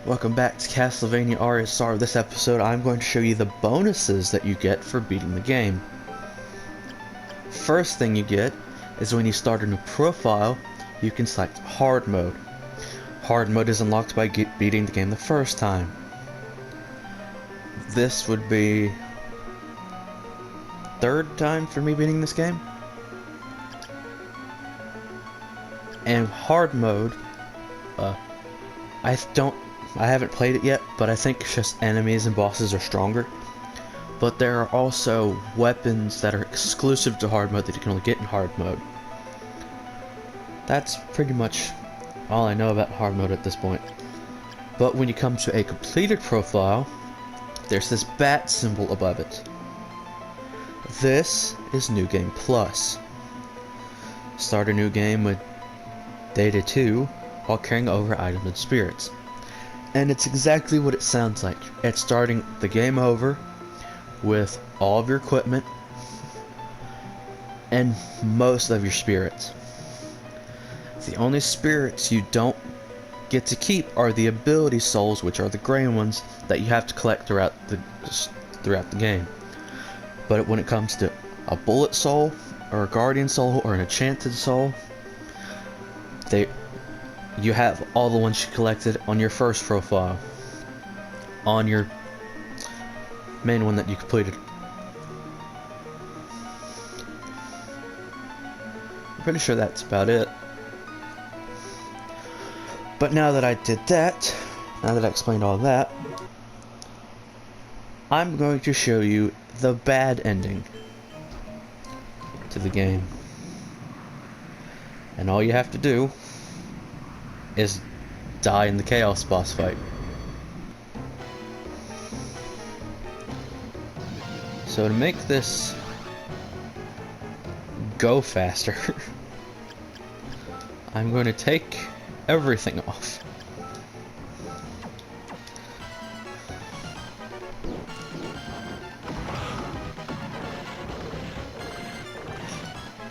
Welcome back to Castlevania Aria. This episode I'm going to show you the bonuses that you get for beating the game. First thing you get is when you start a new profile, you can select hard mode. Hard mode is unlocked by beating the game the first time. This would be third time for me beating this game. And hard mode, I haven't played it yet, but I think it's just enemies and bosses are stronger. But there are also weapons that are exclusive to hard mode that you can only get in hard mode. That's pretty much all I know about hard mode at this point. But when you come to a completed profile, there's this bat symbol above it. This is New Game Plus. Start a new game with Data 2 while carrying over items and spirits. And it's exactly what it sounds like. It's starting the game over with all of your equipment and most of your spirits. The only spirits you don't get to keep are the ability souls, which are the gray ones that you have to collect throughout the game. But when it comes to a bullet soul or a guardian soul or an enchanted soul, you have all the ones you collected on your first profile, on your main one that you completed. I'm pretty sure that's about it. But now that I did that, now that I explained all that, I'm going to show you the bad ending to the game. And all you have to do is die in the Chaos boss fight. So to make this go faster, I'm going to take everything off.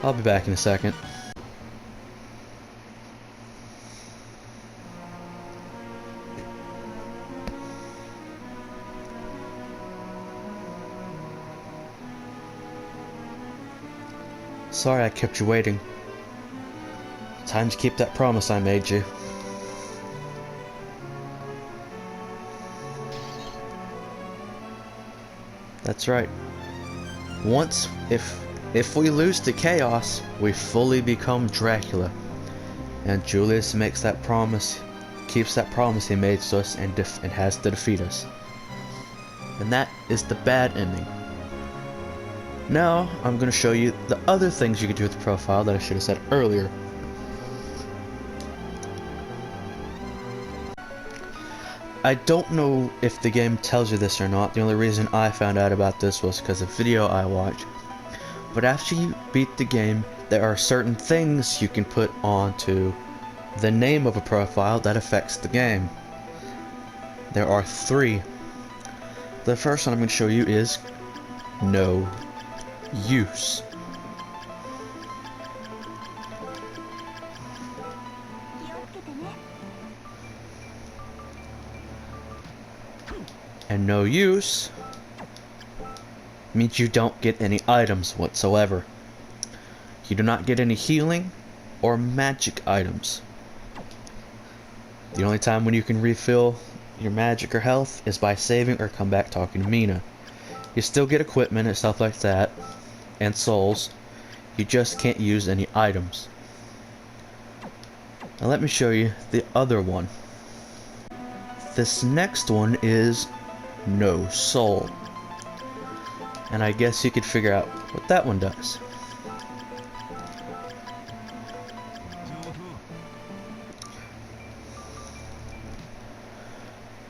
I'll be back in a second. Sorry I kept you waiting. Time to keep that promise I made you. That's right. If we lose to Chaos, we fully become Dracula. And Julius makes that promise, keeps that promise he made to us, and has to defeat us. And that is the bad ending. Now, I'm going to show you the other things you can do with the profile that I should have said earlier. I don't know if the game tells you this or not. The only reason I found out about this was because of a video I watched. But after you beat the game, there are certain things you can put onto the name of a profile that affects the game. There are 3. The first one I'm going to show you is no use. And no use means you don't get any items whatsoever. You do not get any healing or magic items. The only time when you can refill your magic or health is by saving or come back talking to Mina. You still get equipment and stuff like that, and souls. You just can't use any items. Now let me show you the other one. This next one is no soul. And I guess you could figure out what that one does.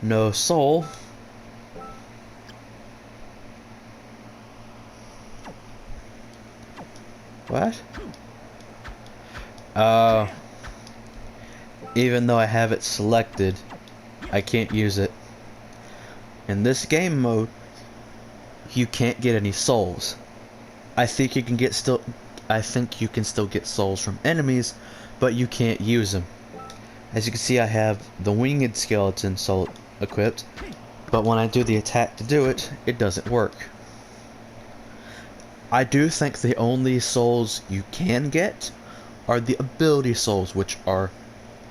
No soul What? Even though I have it selected, I can't use it. In this game mode, you can't get any souls. I think you can still get souls from enemies, but you can't use them. As you can see, I have the winged skeleton soul equipped, but when I do the attack to do it, it doesn't work. I do think the only souls you can get are the ability souls, which are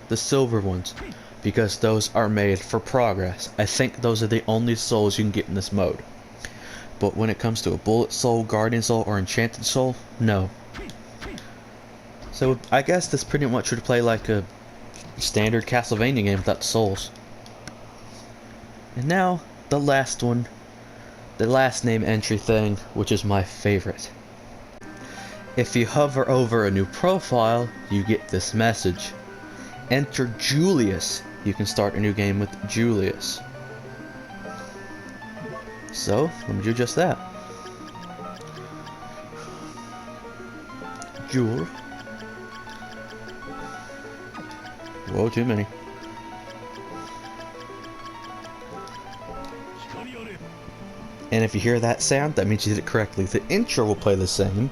the silver ones, because those are made for progress. I think those are the only souls you can get in this mode. But when it comes to a bullet soul, guardian soul, or enchanted soul, no. So I guess this pretty much would play like a standard Castlevania game without the souls. And now, the last one. The last name entry thing, which is my favorite. If you hover over a new profile, you get this message. Enter Julius. You can start a new game with Julius. So, let me do just that. Jewel. Whoa, too many. And if you hear that sound, that means you did it correctly. The intro will play the same,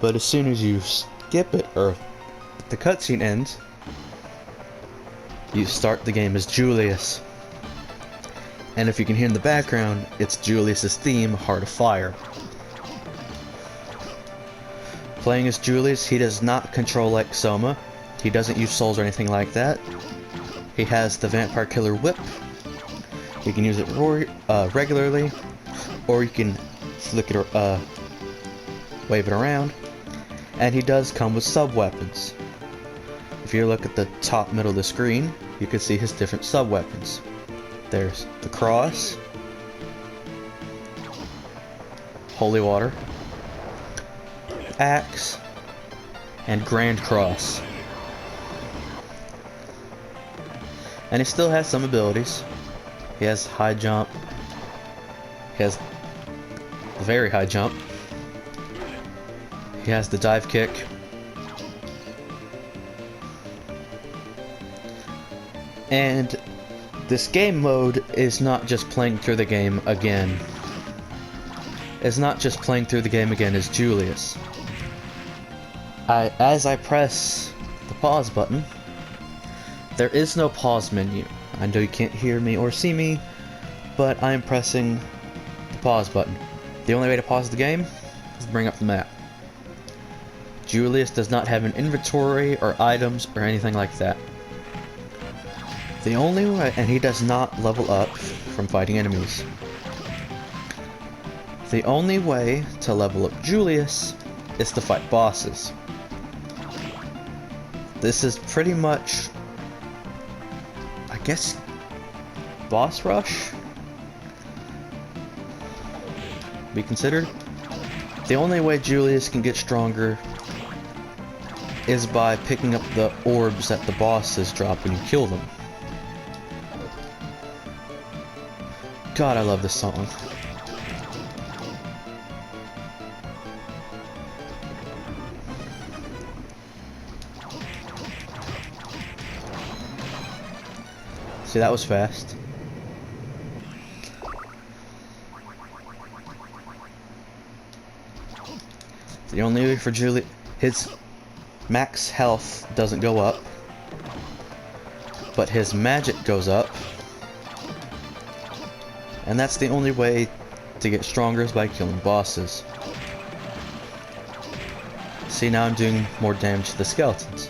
but as soon as you skip it, or the cutscene ends, you start the game as Julius. And if you can hear in the background, it's Julius's theme, Heart of Fire. Playing as Julius, he does not control like Soma. He doesn't use souls or anything like that. He has the Vampire Killer Whip. You can use it regularly, or you can flick it or wave it around. And he does come with sub-weapons. If you look at the top middle of the screen, you can see his different sub-weapons. There's the cross, holy water, axe, and grand cross. And he still has some abilities. He has high jump. He has the very high jump. He has the dive kick. And this game mode is not just playing through the game again. It's not just playing through the game again as Julius. As I press the pause button, there is no pause menu. I know you can't hear me or see me, but I am pressing the pause button. The only way to pause the game is to bring up the map. Julius does not have an inventory or items or anything like that. The only way, and he does not level up from fighting enemies. The only way to level up Julius is to fight bosses. This is pretty much, I guess, boss rush? Be considered? The only way Julius can get stronger is by picking up the orbs that the bosses drop when you kill them. God, I love this song. See, that was fast. The only way for Julius, his max health doesn't go up, but his magic goes up. And that's the only way to get stronger is by killing bosses. See, now I'm doing more damage to the skeletons.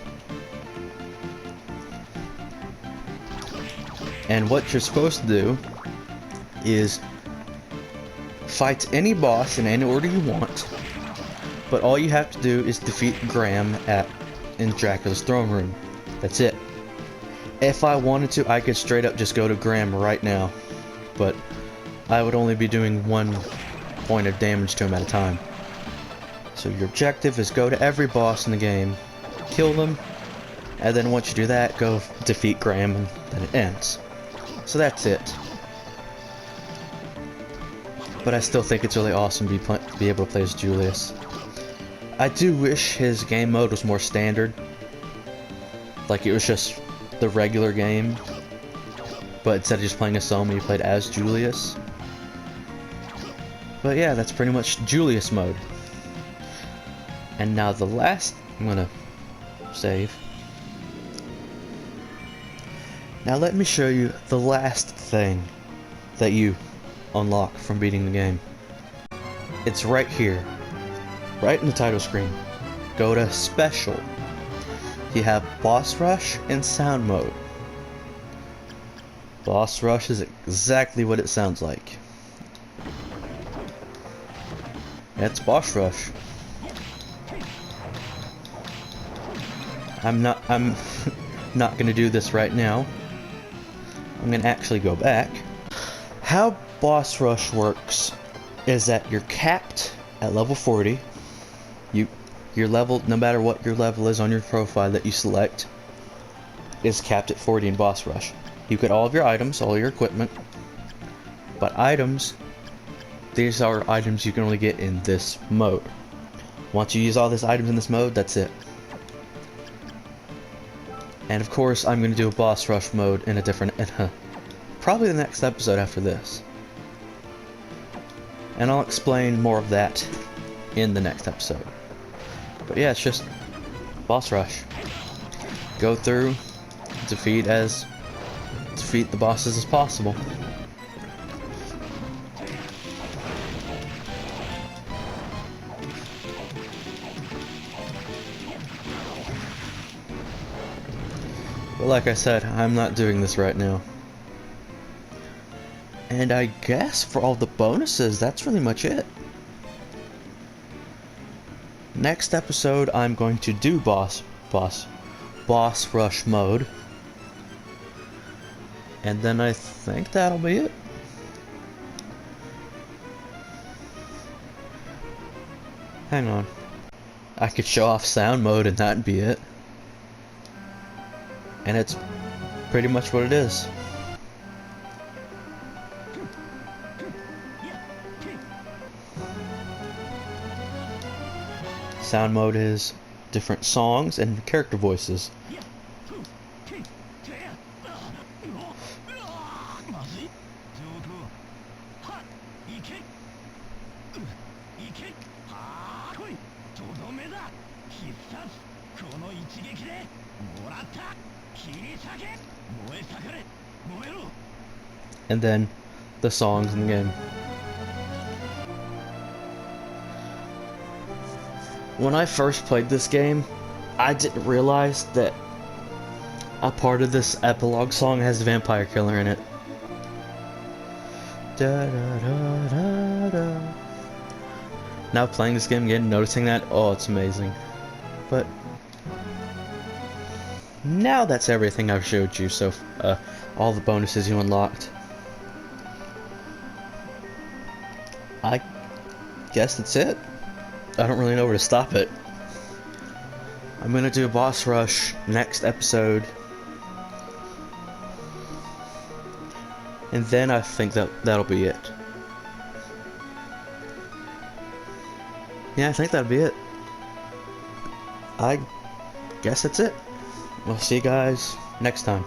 And what you're supposed to do is fight any boss in any order you want, but all you have to do is defeat Graham in Dracula's throne room. That's it. If I wanted to, I could straight up just go to Graham right now, but I would only be doing 1 point of damage to him at a time. So your objective is go to every boss in the game, kill them, and then once you do that, go defeat Graham, and then it ends. So that's it. But I still think it's really awesome to be able to play as Julius. I do wish his game mode was more standard. Like it was just the regular game. But instead of just playing as Soma, you played as Julius. But yeah, that's pretty much Julius mode. And now the last, I'm gonna save. Now let me show you the last thing that you unlock from beating the game. It's right here, right in the title screen. Go to Special. You have Boss Rush and Sound Mode. Boss Rush is exactly what it sounds like. It's Boss Rush. I'm not gonna do this right now. I'm gonna actually go back. How Boss Rush works is that you're capped at level 40. Your level, no matter what your level is on your profile that you select, is capped at 40 in Boss Rush. You get all of your items, all your equipment, but items, these are items you can only get in this mode. Once you use all these items in this mode, that's it. And of course, I'm going to do a Boss Rush mode in a different, probably the next episode after this. And I'll explain more of that in the next episode. But yeah, it's just Boss Rush. Go through, defeat the bosses as possible. But like I said, I'm not doing this right now. And I guess for all the bonuses, that's really much it. Next episode, I'm going to do Boss Rush mode. And then I think that'll be it. Hang on. I could show off sound mode and that'd be it. And it's pretty much what it is. Sound mode is different songs and character voices. And then the songs in the game. When I first played this game, I didn't realize that a part of this epilogue song has a vampire killer in it. Da, da, da, da, da. Now playing this game again, noticing that, oh, it's amazing. But now that's everything I've showed you, so all the bonuses you unlocked. I guess that's it. I don't really know where to stop it. I'm gonna do a boss rush next episode. And then I think that'll be it. Yeah, I think that'll be it. I guess that's it. We'll see you guys next time.